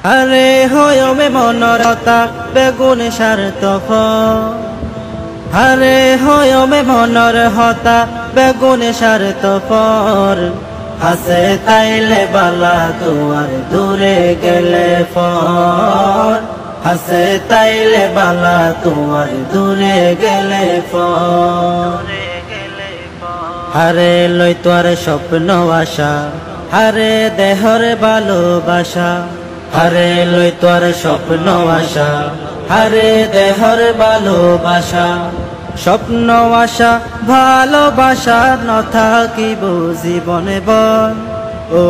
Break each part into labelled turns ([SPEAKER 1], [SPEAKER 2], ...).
[SPEAKER 1] আরে হয়মে মনরতা বেগুন সার্থক আরে হয়মে মনর হতা বেগুন সার্থক হাসে তাইলে বালা দুয়ার দূরে গেলে ফর হাসে তাইলে বালা দুয়ার দূরে গেলে ফর হারে লই তোর স্বপ্ন আশা হারে দেহর ভালোবাসা হারে লই তোর স্বপ্ন আশা হারে দেহর ভালোবাসা স্বপ্ন আশা ভালোবাসা ন থাকিব জীবনে বন ও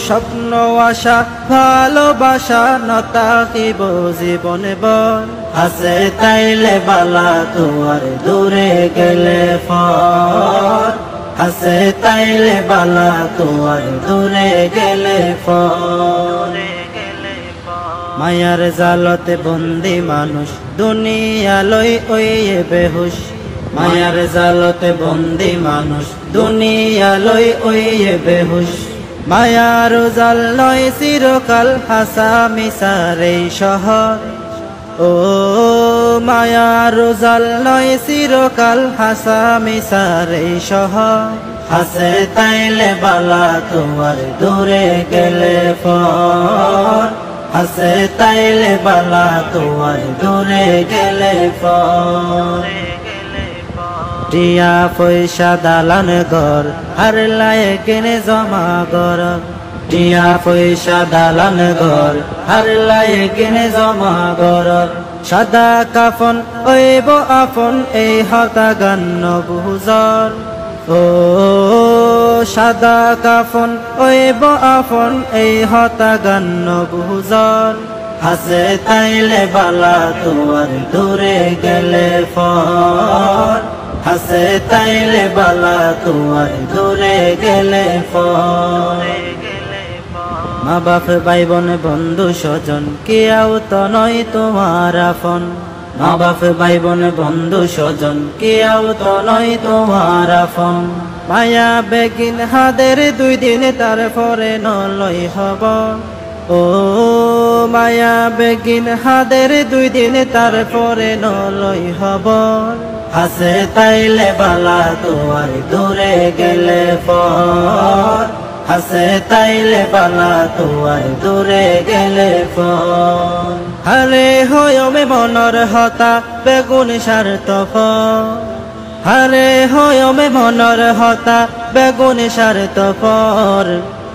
[SPEAKER 1] স্বপ্ন আশা ভালোবাসা ন থাকিব জীবনে বন হাসে তাইলে বালা দুয়ার দূরে গেলে ফর হাসে তাইলে বালা দুয়ার দূরে গেলে ফর মায়ার জালতে বন্দি মানুষ দুনিয়া লই ওইয়ে বেহুশ মায়ার জালতে বন্দি মানুষ দুনিয়া লই ওইয়ে বেহুশ মায়ার জাল লয় চিরকাল হাসা মিশার এই শহর ও মায়ার জাল লয় চিরকাল হাসা মিশার এই শহর হাসে তাইলে বালা তোমার দূরে গেলে ফর হাসে তাইলে বালা তোমার দূরে গেলে ফর টিয়া পয়সা দালান ঘর আর লায়ে কিনে জমা ঘর টিয়া পয়সা দালান ঘর আর লায়ে কিনে জমা ঘর সাদা কাফন ওইব আপন এই হতা গান্ন বুঝর ও সাদা কাফন ওইব আপন এই হতা গান্ন বুঝর হাসে তাইলে বালা তোমার দূরে গেলে ফর হাসে তাইলে বালা তোমার দূরে গেলে ফর মা বাপ ভাই বোন বন্ধু স্বজন কেউ তো নয় তোমার আপন মা বাপ ভাই বোন বন্ধু স্বজন কেউ তো নয় তোমার আপন মায়া বেগিন হাদের দুই দিন তারপরে নলই হব ও মায়া বেগিন হাদের দুই দিন তারপরে নলই হব হাসে তাইলে বালা তোমার দূরে গেলে ফর হাসে তাইলে বালা তোমার দূরে গেলে ফর হারে হয়মে মনর হতা বেগুন সার্থক হারে হয়মে মনর হতা বেগুন সার্থক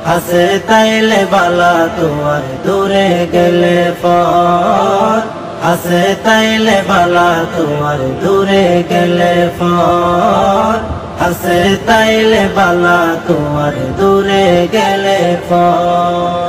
[SPEAKER 1] হাসে তাইলে বালা তোমার দূরে গেলে ফর হাসে তাইলে বালা তোমার দূরে গেলে ফর হাসে তাইলে বালা তোমার দূরে গেলে ফর।